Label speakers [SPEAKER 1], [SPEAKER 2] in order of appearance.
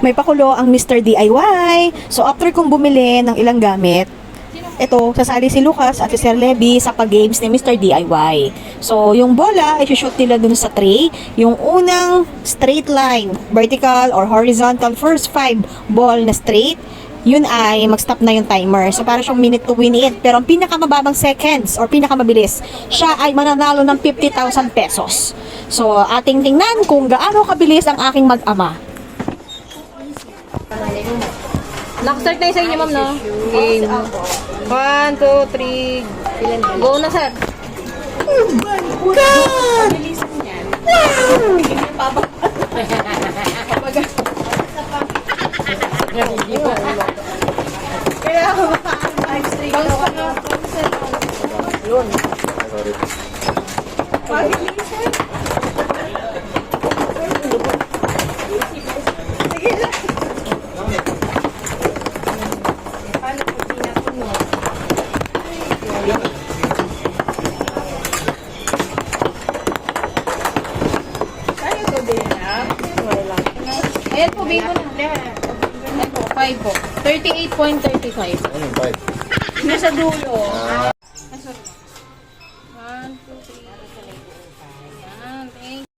[SPEAKER 1] may pakulo ang Mr. DIY. So, after kong bumili ng ilang gamit, ito, sasali si Lucas at si Sir Levy sa pag-games ni Mr. DIY. So, yung bola, i-shoot nila dun sa tray. Yung unang straight line, vertical or horizontal, first 5 ball na straight, yun ay mag-stop na yung timer. So, para siyang minute to win it. Pero ang pinakamababang seconds or pinakamabilis, siya ay mananalo ng 50,000 pesos. So, ating tingnan kung gaano kabilis ang aking mag-ama.
[SPEAKER 2] Nakastart na yung sa inyo, ma'am, no? Game. 1, 2, 3. Go na, sir.
[SPEAKER 1] Oh my God! Kaya ako maka-live stream ako. Yun. Pag-ilisip. Sige lang. Paano ko pinapuno? Kaya ko din, ha? Wala.
[SPEAKER 2] Ayan po, bingo na. Ayan po, 5 po. 38.35.
[SPEAKER 3] Ano yung 5?
[SPEAKER 1] Nasa dulo.